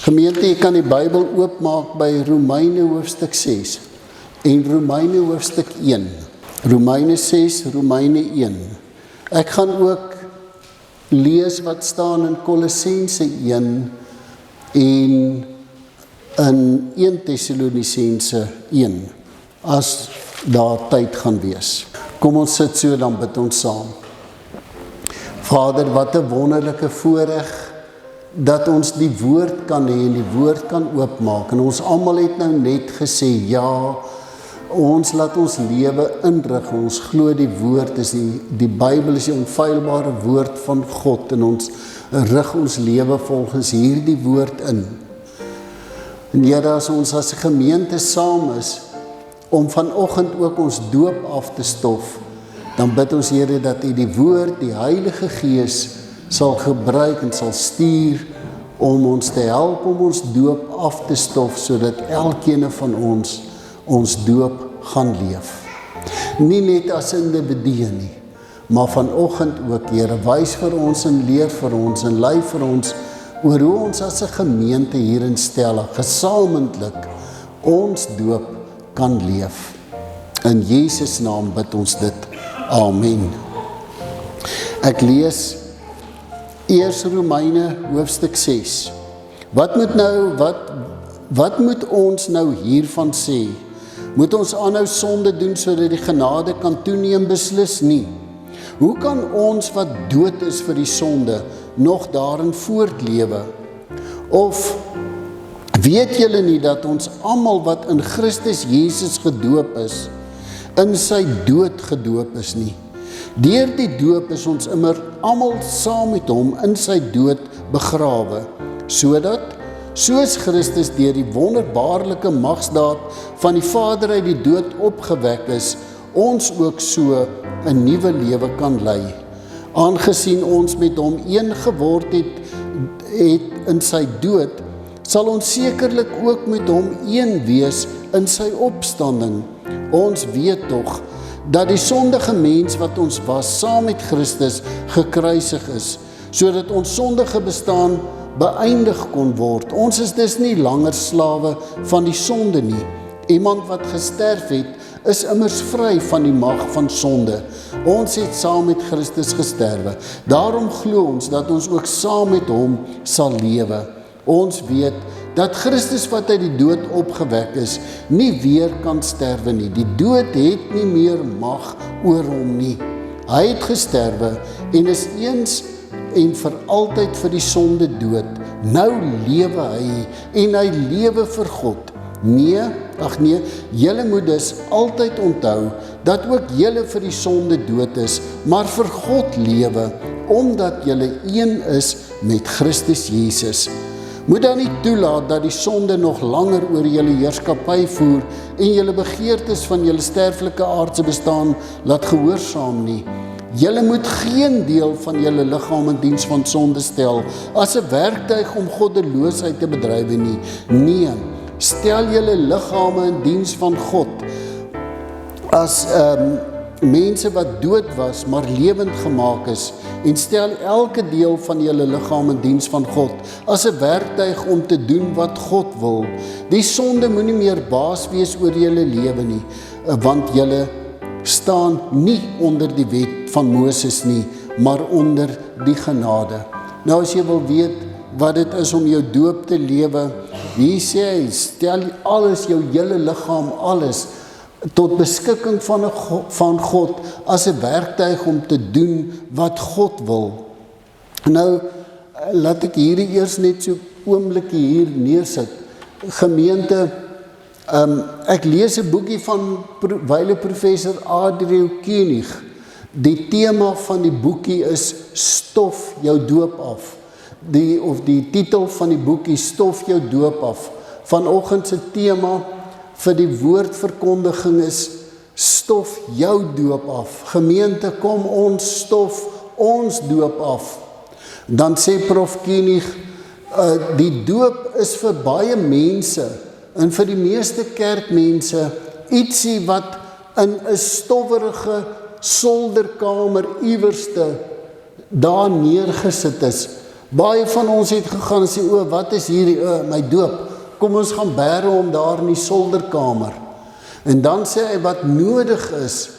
Gemeente, jy kan die Bybel oopmaak by Romeine hoofstuk 6 en Romeine hoofstuk 1. Romeine 6, Romeine 1. Ek gaan ook lees wat staan in Kolossense 1 en in 1 Thessalonisense 1, as daar tyd gaan wees. Kom ons sit so, dan bid ons saam. Vader, wat 'n wonderlike voorreg dat ons die woord kan hê en die woord kan oopmaak. En ons almal het nou net gesê, ja, ons laat ons lewe inrig. Ons glo die woord is die Bybel is die onfeilbare woord van God en ons rig ons lewe volgens hierdie woord in. En Here, as ons as 'n gemeente saam is om vanoggend ook ons doop af te stof, dan bid ons Here dat U die woord, die Heilige Gees sal gebruik en sal stuur om ons te help om ons doop af te stof, sodat elkeen van ons doop gaan leef. Nie net as individue nie, maar vanoggend ook, Here, wys vir ons en leer vir ons en lei vir ons oor hoe ons as 'n gemeente hier in Stella gesamentlik ons doop kan leef. In Jesus naam bid ons dit. Amen. Ek lees eers Romeine hoofstuk 6. Wat moet ons nou hiervan sê? Moet ons aanhou sonde doen sodat die genade kan toeneem? Beslis nie. Hoe kan ons wat dood is vir die sonde nog daarin voortlewe? Of weet julle nie dat ons almal wat in Christus Jesus gedoop is, in sy dood gedoop is nie? Deur die doop is ons immer almal saam met hom in sy dood begrawe, sodat, soos Christus deur die wonderbaarlike magsdaad van die Vader uit die dood opgewek is, ons ook so 'n nuwe lewe kan lei. Aangesien ons met hom een geword het in sy dood, sal ons sekerlik ook met hom een wees in sy opstanding. Ons weet tog dat die sondige mens wat ons was, saam met Christus gekruisig is, sodat ons sondige bestaan beëindig kon word. Ons is dus nie langer slawe van die sonde nie. Iemand wat gesterf het, is immers vry van die mag van sonde. Ons het saam met Christus gesterwe. Daarom glo ons dat ons ook saam met hom sal lewe. Ons weet dat Christus wat uit die dood opgewek is, nie weer kan sterwe nie. Die dood het nie meer mag oor hom nie. Hy het gesterwe en is eens en vir altyd vir die sonde dood. Nou lewe hy en hy lewe vir God. Nee, julle moet dus altyd onthou dat ook julle vir die sonde dood is, maar vir God lewe, omdat julle een is met Christus Jesus. Moet dan nie toelaat dat die sonde nog langer oor julle heerskappy voer en julle begeertes van julle sterflike aardse bestaan laat gehoorsaam nie. Julle moet geen deel van julle liggaam in diens van sonde stel as 'n werktuig om goddeloosheid te bedrywe nie. Nee, stel julle liggame in diens van God as mense wat dood was, maar lewend gemaak is, en stel elke deel van julle liggaam in diens van God as 'n werktuig om te doen wat God wil. Die sonde moet nie meer baas wees oor julle lewe nie, want julle staan nie onder die wet van Moses nie, maar onder die genade. Nou as jy wil weet wat dit is om jou doop te lewe, hier sê hy, stel alles, jou hele liggaam, alles, tot beskikking van God as 'n werktuig om te doen wat God wil. Nou, laat ek hierdie eers net so oomblikie hier neersit. Gemeente, ek lees 'n boekie van wyle professor Adriel Koenig. Die tema van die boekie is Stof jou doop af. Die titel van die boekie Stof jou doop af. Vanoggend se tema vir die woordverkondiging is stof jou doop af. Gemeente, kom ons stof ons doop af. Dan sê Prof Koenig, die doop is vir baie mense en vir die meeste kerkmense ietsie wat in 'n stowwerige solderkamer iewerste daar neergesit is, Baie van ons het gegaan en sê, wat is hierdie, my doop? Kom ons gaan bære hom daar in die solderkamer. En dan sê hy, wat nodig is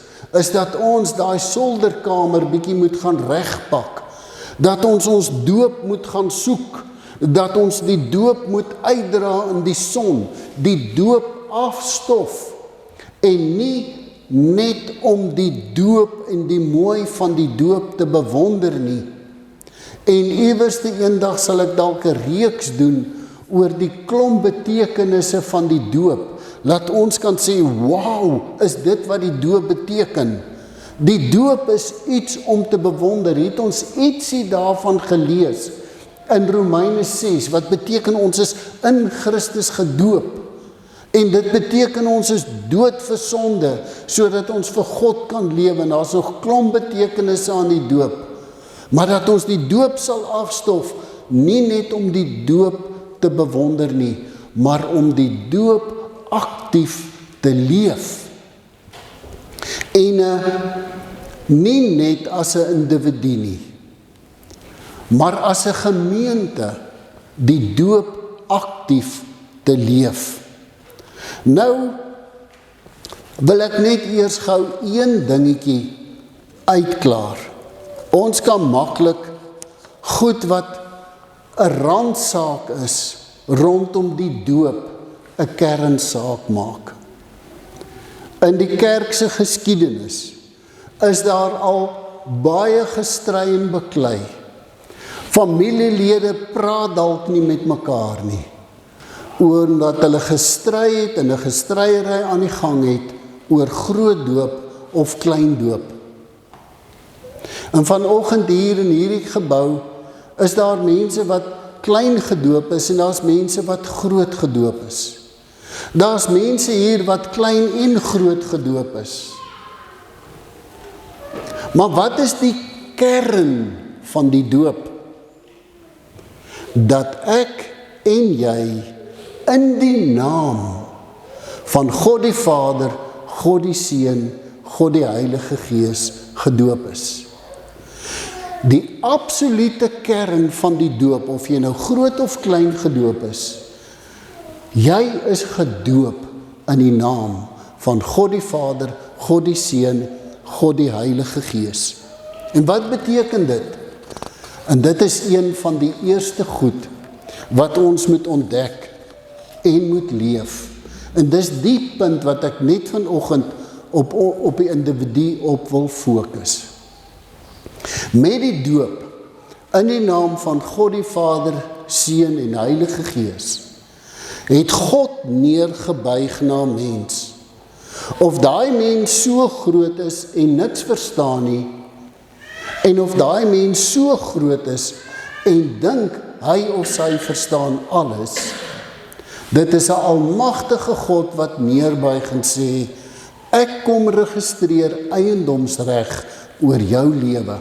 dat ons daai solderkamer bietjie moet gaan regpak. Dat ons doop moet gaan soek. Dat ons die doop moet uitdra in die son. Die doop afstof. En nie net om die doop en die mooi van die doop te bewonder nie. En iewerste eendag sal ek dalk 'n reeks doen oor die klomp betekenisse van die doop. Laat ons kan sê, wow, is dit wat die doop beteken? Die doop is iets om te bewonder. Het ons ietsie daarvan gelees in Romeine 6, wat beteken ons is in Christus gedoop. En dit beteken ons is dood vir sonde, sodat ons vir God kan lewe. En daar's nog klomp betekenisse aan die doop. Maar dat ons die doop sal afstof, nie net om die doop te bewonder nie, maar om die doop aktief te leef. En nie net as 'n individu nie, maar as 'n gemeente die doop aktief te leef. Nou wil ek net eers gou een dingetjie uitklaar. Ons kan maklik goed wat 'n randsaak is rondom die doop 'n kernsaak maak. In die kerk se geskiedenis is daar al baie gestry en beklei. Familielede praat dalk nie met mekaar nie, omdat hulle gestry het en 'n gestryery aan die gang het oor groot doop of klein doop. En vanoggend hier in hierdie gebou is daar mense wat klein gedoop is en daar's mense wat groot gedoop is. Daar's mense hier wat klein en groot gedoop is. Maar wat is die kern van die doop? Dat ek en jy in die naam van God die Vader, God die Seun, God die Heilige Gees gedoop is. Die absolute kern van die doop, of jy nou groot of klein gedoop is, jy is gedoop in die naam van God die Vader, God die Seun, God die Heilige Gees. En wat beteken dit? En dit is een van die eerste goed wat ons moet ontdek en moet leef. En dis die punt wat ek net vanoggend op die individu op wil fokus. Met die doop in die naam van God die Vader, Seun en Heilige Gees het God neergebuig na mens. Of daai mens so groot is en niks verstaan nie, en of daai mens so groot is en dink hy of sy verstaan alles. Dit is 'n almagtige God wat neerbuig en sê, ek kom registreer eiendomsreg oor jou lewe.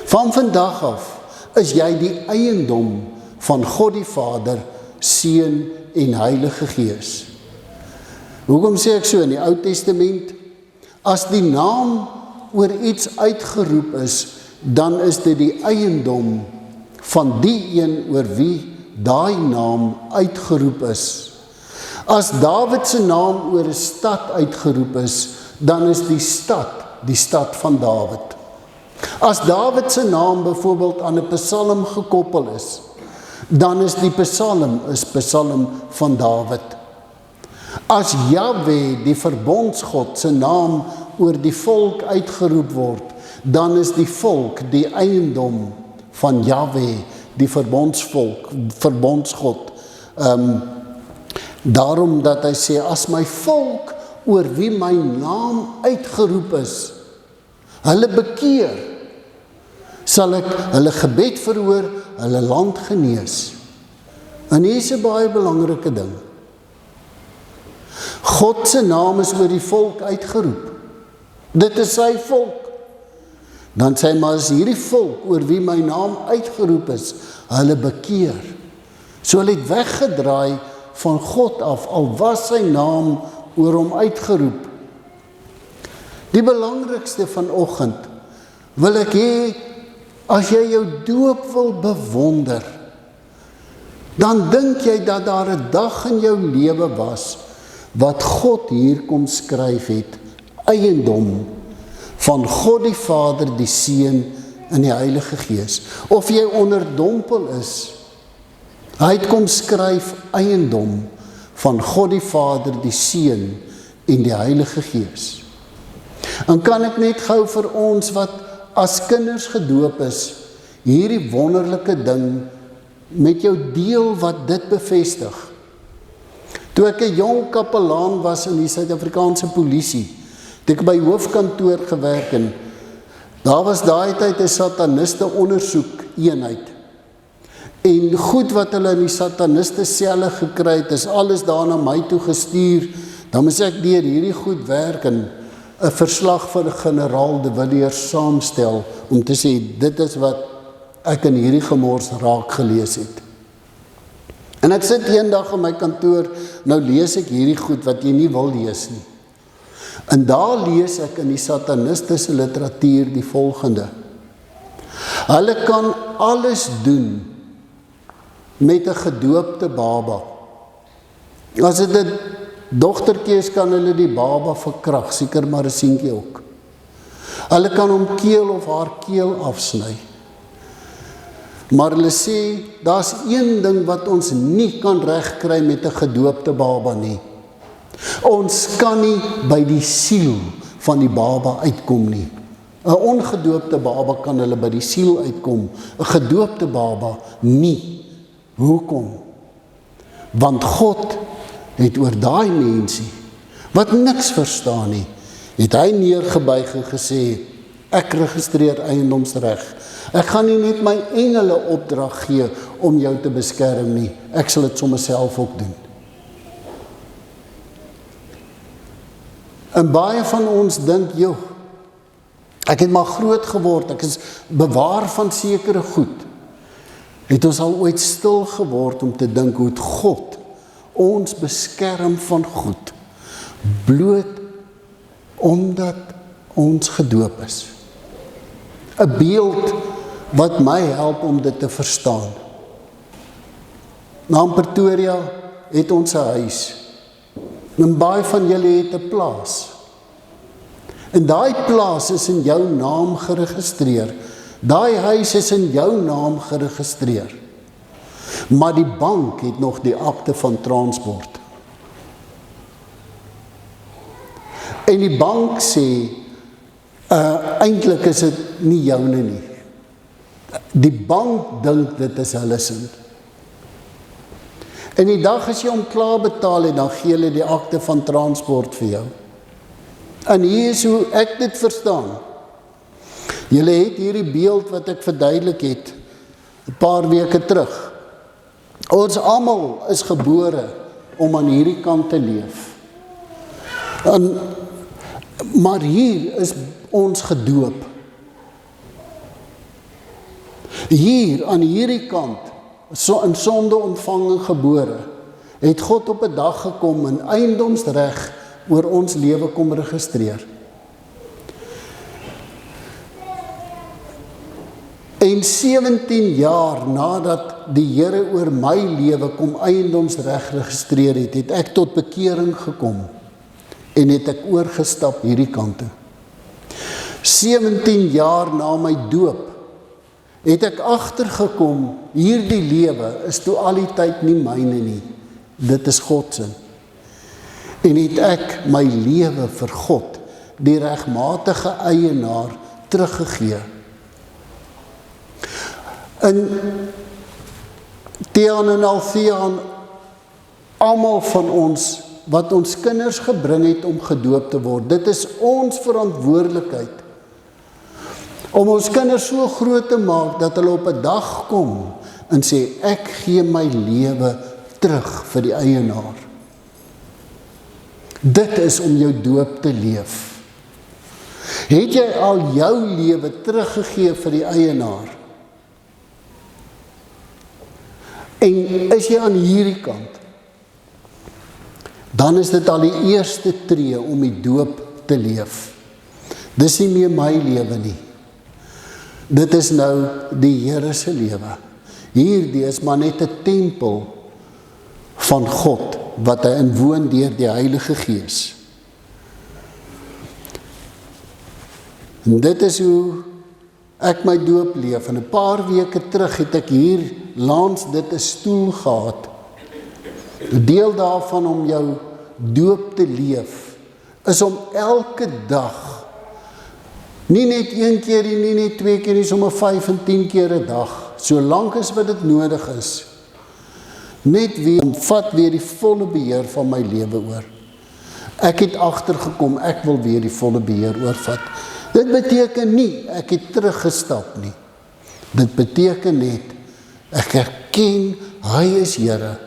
Van vandag af is jy die eiendom van God die Vader, Seun en Heilige Gees. Hoekom sê ek so? In die Ou Testament, as die naam oor iets uitgeroep is, dan is dit die eiendom van die een oor wie daai naam uitgeroep is. As Dawid se naam oor 'n stad uitgeroep is, dan is die stad van Dawid. As Dawid se naam byvoorbeeld aan 'n psalm gekoppel is, dan is die psalm van Dawid. As Jahwe, die verbondsgod, se naam oor die volk uitgeroep word, dan is die volk die eiendom van Jahwe, die verbondsgod. Daarom dat hy sê, as my volk oor wie my naam uitgeroep is, hulle bekeer, sal ek hulle gebed verhoor, hulle land genees. En hier is 'n baie belangrike ding. God se naam is oor die volk uitgeroep. Dit is sy volk. Dan sê hy, maar as hierdie volk oor wie my naam uitgeroep is, hulle bekeer. So hulle het weggedraai van God af, al was sy naam oor hom uitgeroep. Die belangrikste vanoggend wil ek hê As jy jou doop wil bewonder, dan dink jy dat daar 'n dag in jou lewe was, wat God hier kom skryf het, eiendom van God die Vader, die Seun en die Heilige Gees. Of jy onderdompel is, hy het kom skryf eiendom van God die Vader, die Seun en die Heilige Gees. En kan ek net gou vir ons wat as kinders gedoop is, hierdie wonderlike ding met jou deel wat dit bevestig. Toe ek 'n jong kapelaan was in die Suid-Afrikaanse polisie, het ek by hoofkantoor gewerk en daar was daai tyd 'n sataniste ondersoek eenheid. En goed wat hulle in die sataniste selle gekry het, is alles daar na my toe gestuur. Dan moes ek deur hierdie goed werk en 'n verslag vir generaal de Villiers saamstel om te sê, dit is wat ek in hierdie gemors raak gelees het. En ek sit eendag in my kantoor, nou lees ek hierdie goed wat jy nie wil lees nie. En daar lees ek in die satanistiese literatuur die volgende. Hulle kan alles doen met 'n gedoopte baba. As dit 'n dogtertjie is, kan hulle die baba verkrag, seker maar 'n seentjie ook. Hulle kan hom keel of haar keel afsny. Maar hulle sê, daar's een ding wat ons nie kan regkry met 'n gedoopte baba nie. Ons kan nie by die siel van die baba uitkom nie. 'n Ongedoopte baba kan hulle by die siel uitkom, 'n gedoopte baba nie. Hoekom? Want God het oor daai mensie, wat niks verstaan nie, het hy neergebuig en gesê, ek registreer eiendomsreg. Ek gaan nie net my engele opdrag gee om jou te beskerm nie, ek sal dit sommer self ook doen. En baie van ons dink, joh, ek het maar groot geword, ek is bewaar van sekere goed. Het ons al ooit stil geword om te dink hoe het God ons beskerm van goed, bloot omdat ons gedoop is. 'n Beeld wat my help om dit te verstaan. Na Pretoria het ons 'n huis. En baie van julle het 'n plaas. En daai plaas is in jou naam geregistreer. Daai huis is in jou naam geregistreer. Maar die bank het nog die akte van transport. En die bank sê, eintlik is dit nie joune nie. Die bank dink dit is hulle sin. En die dag as jy hom klaar betaal het, dan gee hulle die akte van transport vir jou. En hier is hoe ek dit verstaan. Julle het hierdie beeld wat ek verduidelik het, 'n paar weke terug. Ons almal is gebore om aan hierdie kant te leef. Maar hier is ons gedoop. Hier, aan hierdie kant, in sonde ontvang en gebore, het God op 'n dag gekom en eiendomsreg oor ons lewe kom registreer. En 17 jaar nadat die Here oor my lewe kom eiendomsreg registreer het, het ek tot bekering gekom en het ek oorgestap hierdie kant toe. 17 jaar na my doop het ek agtergekom, hierdie lewe is toe al die tyd nie myne nie, dit is God se. En het ek my lewe vir God, die regmatige eienaar, teruggegee. En Thean en Althean, almal van ons, wat ons kinders gebring het om gedoop te word, dit is ons verantwoordelikheid, om ons kinders so groot te maak, dat hulle op 'n dag kom, en sê, ek gee my lewe terug vir die eienaar. Dit is om jou doop te leef. Het jy al jou lewe teruggegee vir die eienaar? En is jy aan hierdie kant? Dan is dit al die eerste tree om die doop te leef. Dis nie meer my lewe nie. Dit is nou die Here se lewe. Hierdie is maar net 'n tempel van God, wat hy inwoon deur die Heilige Gees. En dit is hoe ek my doop leef. En 'n paar weke terug het ek hier langs dit 'n stoel gehad. 'n Deel daarvan om jou doop te leef, is om elke dag, nie net 1 keer nie net 2 keer nie, sommer 5 en 10 keer 'n dag, solank as wat dit nodig is, net weer, vat weer die volle beheer van my lewe oor. Ek het agtergekom, ek wil weer die volle beheer oorvat. Dit beteken nie, ek het teruggestap nie. Dit beteken net, ek erken, hy is Here.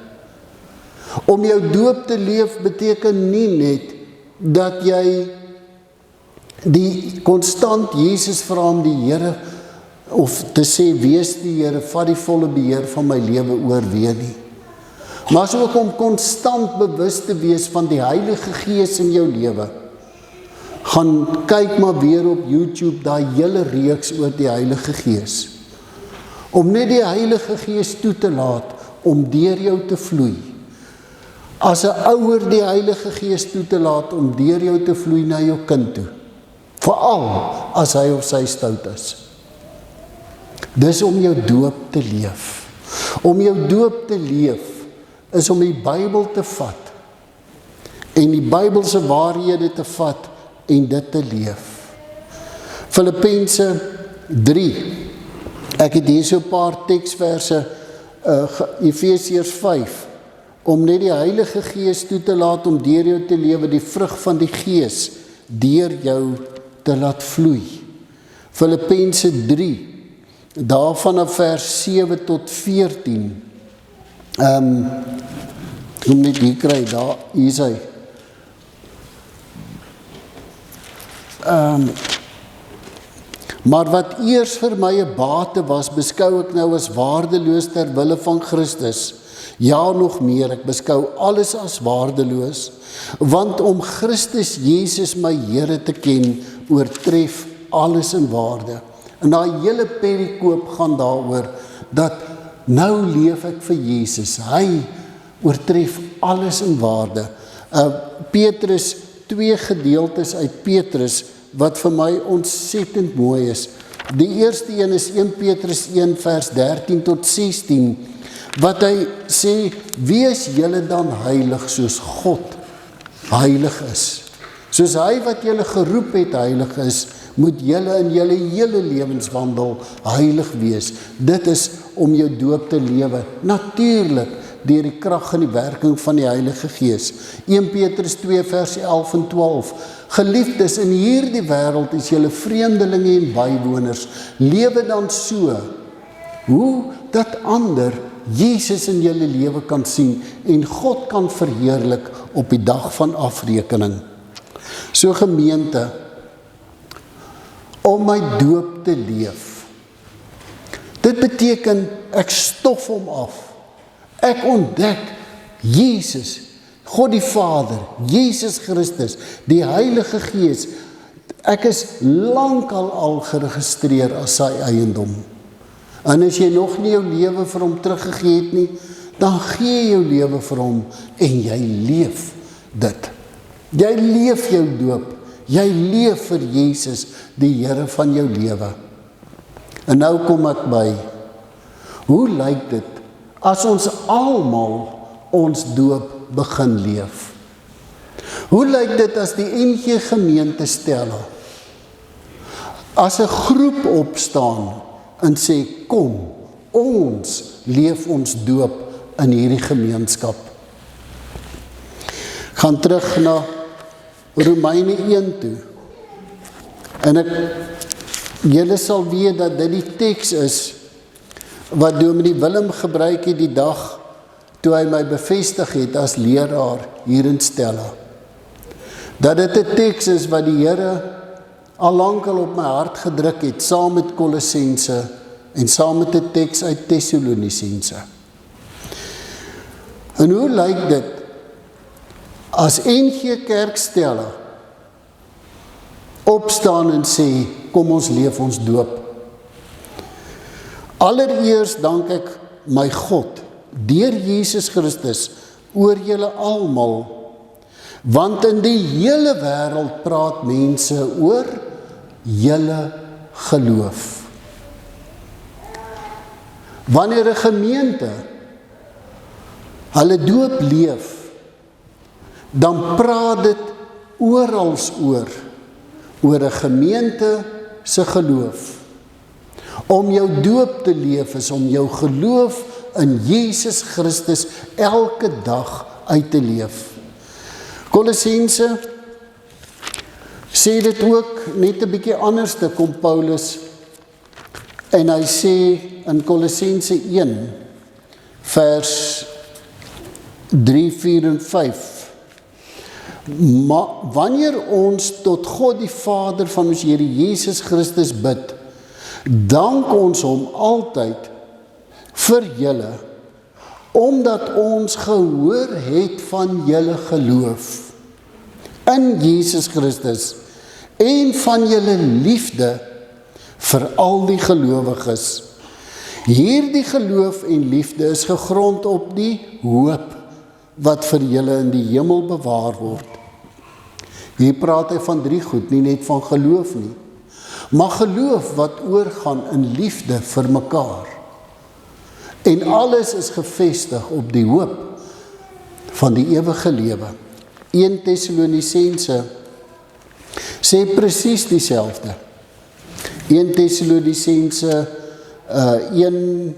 Om jou doop te leef beteken nie net, dat jy die konstant Jesus vra om die Here, of te sê, wees die Here, vat die volle beheer van my lewe oor weer nie. Maar is ook om konstant bewus te wees van die Heilige Gees in jou lewe. Gaan kyk maar weer op YouTube, daai hele reeks oor die Heilige Gees. Om net die Heilige Gees toe te laat, om deur jou te vloei. As 'n ouer die Heilige Gees toe te laat, om deur jou te vloei na jou kind toe. Veral as hy of sy stout is. Dis om jou doop te leef. Om jou doop te leef, is om die Bybel te vat. En die Bybelse waarhede te vat, en dit te leef. Filippense 3. Ek het hier so 'n paar teksverse, Efesiërs 5, om net die Heilige Gees toe te laat om deur jou te lewe, die vrug van die Gees deur jou te laat vloei. Filippense 3, daarvan af vers 7 tot 14. Kom net hier kry, daar, hier is hy. Maar wat eers vir my 'n bate was, beskou ek nou as waardeloos ter wille van Christus. Ja, nog meer, ek beskou alles as waardeloos, want om Christus Jesus my Here te ken, oortref alles in waarde. En daai hele perikoop gaan daaroor, dat nou leef ek vir Jesus, hy oortref alles in waarde. Petrus, 2 gedeeltes uit Petrus, wat vir my ontsettend mooi is. Die eerste een is 1 Petrus 1 vers 13 tot 16, wat hy sê, wees julle dan heilig soos God heilig is. Soos hy wat julle geroep het heilig is, moet julle in julle hele lewenswandel heilig wees. Dit is om jou doop te lewe. Natuurlik, deur die krag en die werking van die Heilige Gees. 1 Petrus 2 vers 11 en 12. Geliefdes, in hierdie wêreld is julle vreemdelinge en bywoners. Lewe dan so, hoe dat ander Jesus in julle lewe kan sien en God kan verheerlik op die dag van afrekening. So gemeente, om my doop te leef. Dit beteken, ek stof hom af. Ek ontdek Jesus, God die Vader, Jesus Christus, die Heilige Gees. Ek is lankal al geregistreer as sy eiendom. En as jy nog nie jou lewe vir hom teruggegee het nie, dan gee jou lewe vir hom en jy leef dit. Jy leef jou doop. Jy leef vir Jesus, die Here van jou lewe. En nou kom ek by, hoe lyk dit as ons almal ons doop begin leef? Hoe lyk dit as die NG gemeente Stella, as 'n groep opstaan en sê, kom, ons leef ons doop in hierdie gemeenskap? Ek gaan terug na Romeine 1 toe. En julle sal weet dat dit die teks is wat Dominee Willem gebruik het die dag toe hy my bevestig het as leraar hier in Stella. Dat dit 'n teks is wat die Here al lankal op my hart gedruk het, saam met Kolossense en saam met 'n teks uit Tessalonisense. En hoe lyk dit as NG Kerk Stella opstaan en sê, kom ons leef ons doop? Allereers dank ek my God, deur Jesus Christus, oor julle almal, want in die hele wêreld praat mense oor julle geloof. Wanneer 'n gemeente hulle doop leef, dan praat dit orals oor 'n gemeente se geloof. Om jou doop te leef is om jou geloof in Jesus Christus elke dag uit te leef. Kolossense sê dit ook net 'n bietjie anders, te kom Paulus, en hy sê in Kolossense 1 vers 3, 4 en 5, maar wanneer ons tot God die Vader van ons Here Jesus Christus bid, dank ons hom altyd vir julle, omdat ons gehoor het van julle geloof in Jesus Christus en van julle liefde vir al die gelowiges. Hierdie geloof en liefde is gegrond op die hoop wat vir julle in die hemel bewaar word. Hier praat hy van 3 goed, nie net van geloof nie, maar geloof wat oorgaan in liefde vir mekaar. En alles is gefestig op die hoop van die ewige lewe. 1 Tessalonisense sê presies dieselfde. 1 Tessalonisense 1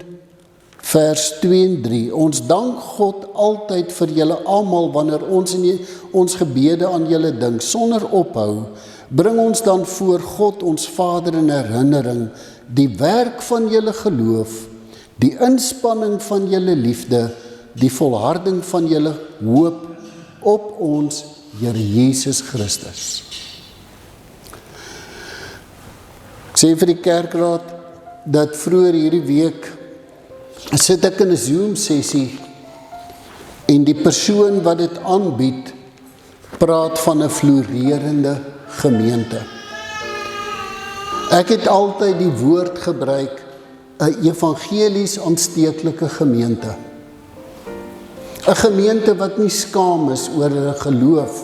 vers 2 en 3. Ons dank God altyd vir julle almal wanneer ons in ons gebede aan julle dink, sonder ophou. Bring ons dan voor God ons Vader in herinnering die werk van julle geloof, die inspanning van julle liefde, die volharding van julle hoop op ons Here Jesus Christus. Ek sê vir die kerkraad dat vroeër hierdie week sit ek in 'n Zoom sessie en die persoon wat dit aanbied praat van 'n floreerende gemeente. Ek het altyd die woord gebruik 'n evangelies aansteeklike gemeente. 'n Gemeente wat nie skaam is oor hulle geloof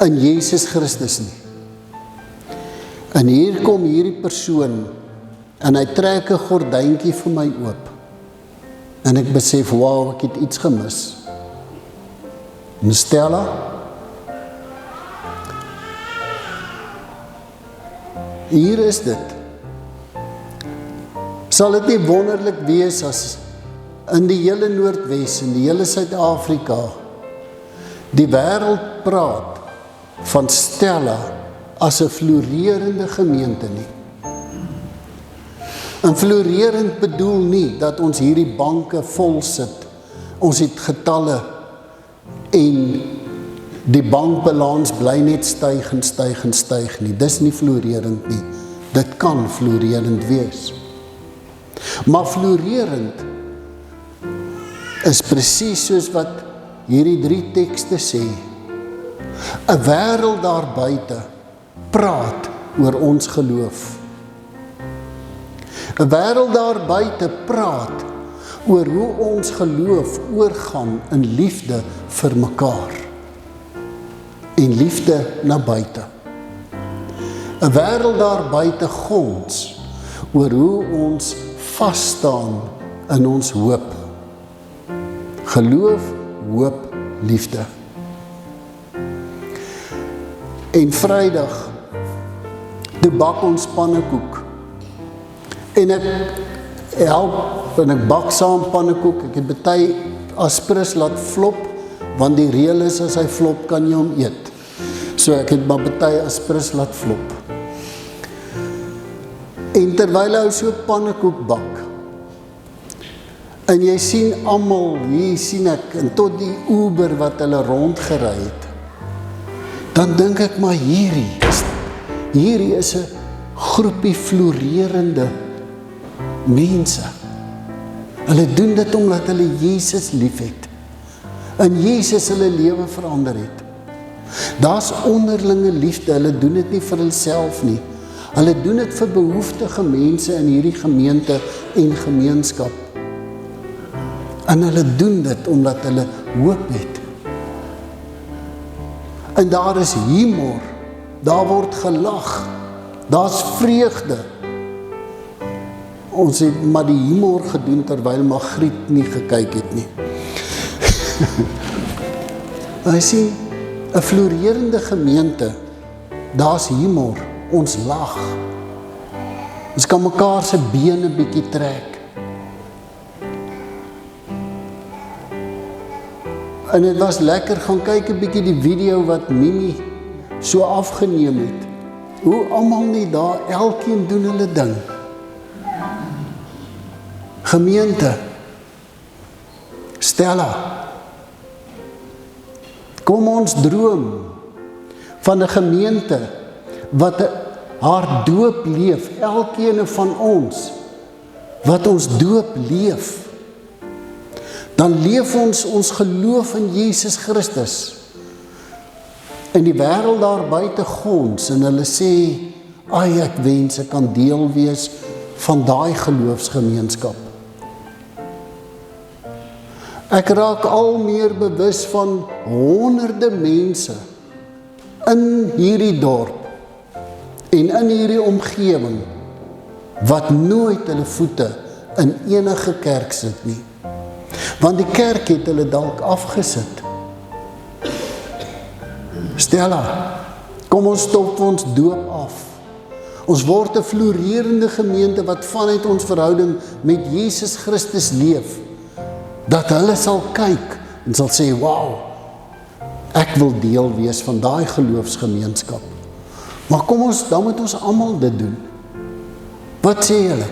in Jesus Christus nie. En hier kom hierdie persoon en hy trek 'n gordyntjie vir my oop. En ek besef, wow, ek het iets gemis. Stella, hier is dit. Sal dit nie wonderlik wees as in die hele Noordwes, in die hele Suid-Afrika, die wêreld praat van Stella as 'n floreerende gemeente nie. En florerend bedoel nie dat ons hierdie banke vol sit. Ons het getalle en die bankbalans bly net styg en styg en styg nie. Dis nie florerend nie. Dit kan florerend wees. Maar florerend is presies soos wat hierdie 3 tekste sê. 'n Wêreld daar buite praat oor ons geloof. 'n Wêreld daar buite praat oor hoe ons geloof oorgaan in liefde vir mekaar en liefde na buite. 'n Wêreld daar buite gons oor hoe ons vas staan in ons hoop. Geloof, hoop, liefde. En Vrydag toe bak ons pannekoek. En ek help en ek bak saam pannekoek. Ek het baie aspirus laat flop, want die reël is as hy flop kan jy hom eet. So ek het maar baie aspirus laat flop. En terwyl hy so pannekoek bak, en jy sien almal, hier sien ek, en tot die Uber wat hulle rondgery het, dan dink ek maar hierdie is 'n groepie florerende mense. Hulle doen dit omdat hulle Jesus lief het. En Jesus hulle lewe verander het. Daar's onderlinge liefde, hulle doen dit nie vir hulself nie. Hulle doen dit vir behoeftige mense in hierdie gemeente en gemeenskap. En hulle doen dit omdat hulle hoop het. En daar is humor, daar word gelag, daar's vreugde. Ons het maar die humor gedoen terwyl Margriet nie gekyk het nie. Hy sê, 'n floreerende gemeente, daar's humor, ons lag. Ons kan mekaar se bene bietjie trek. En dit was lekker gaan kyk 'n bietjie die video wat Mimi so afgeneem het. Hoe almal nie daar, elkeen doen hulle ding. Gemeente, Stella, kom ons droom van 'n gemeente wat haar doop leef, elkeen van ons, wat ons doop leef. Dan leef ons geloof in Jesus Christus. En die wêreld daar buite gons en hulle sê, ai, ek wens ek kan deel wees van daai geloofsgemeenskap. Ek raak al meer bewus van honderde mense in hierdie dorp en in hierdie omgewing wat nooit hulle voete in enige kerk sit nie. Want die kerk het hulle dalk afgesit. Stella, kom ons stop ons doop af. Ons word 'n floreerende gemeente wat vanuit ons verhouding met Jesus Christus leef. Dat hulle sal kyk en sal sê, wow, ek wil deel wees van daai geloofsgemeenskap. Maar kom ons, dan moet ons almal dit doen. Wat sê julle?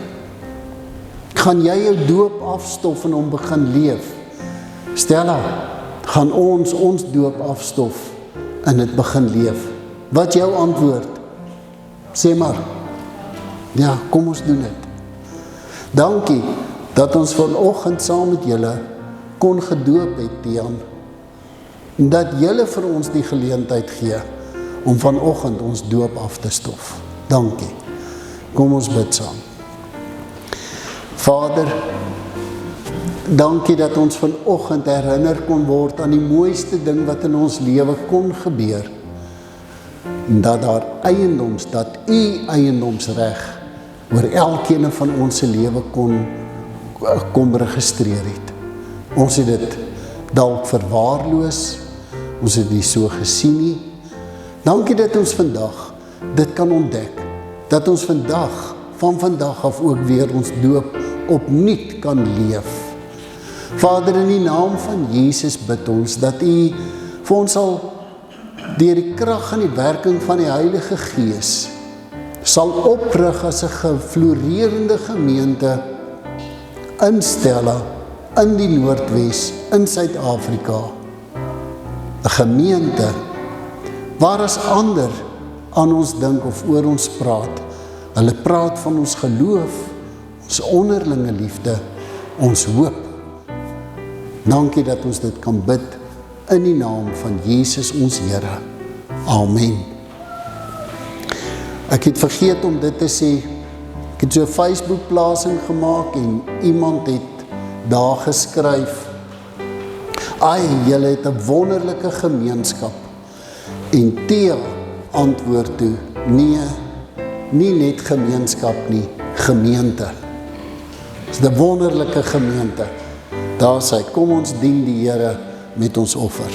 Gaan jy jou doop afstof en hom begin leef? Stella, gaan ons doop afstof en dit begin leef? Wat jou antwoord? Sê maar. Ja, kom ons doen dit. Dankie dat ons vanoggend saam met julle kon gedoop het, Tiaan. En dat julle vir ons die geleentheid gee om vanoggend ons doop af te stof. Dankie. Kom ons bid saam. Vader, dankie dat ons vanoggend herinner kon word aan die mooiste ding wat in ons lewe kon gebeur. En dat daar dat u eiendomsreg oor elkeen van ons se lewe kom registreer het. Ons het dit dalk verwaarloos, ons het dit so gesien nie. Dankie dat ons vandag dit kan ontdek, dat ons van vandag af ook weer ons doop opnuut kan leef. Vader, in die naam van Jesus bid ons dat u vir ons sal deur die krag en die werking van die Heilige Gees sal oprig as 'n gefloreerende gemeente in Stella, in die Noordwes, in Suid-Afrika. 'n Gemeente waar as ander aan ons dink of oor ons praat. Hulle praat van ons geloof, ons onderlinge liefde, ons hoop. Dankie dat ons dit kan bid in die naam van Jesus ons Here. Amen. Ek het vergeet om dit te sê. Ek het so 'n Facebook plasing gemaak en iemand het daar geskryf, ai, julle het 'n wonderlike gemeenskap. En Thea antwoord toe, nee, nie net gemeenskap nie, gemeente. Dit is 'n wonderlike gemeente. Daar sê, kom ons dien die Here met ons offer.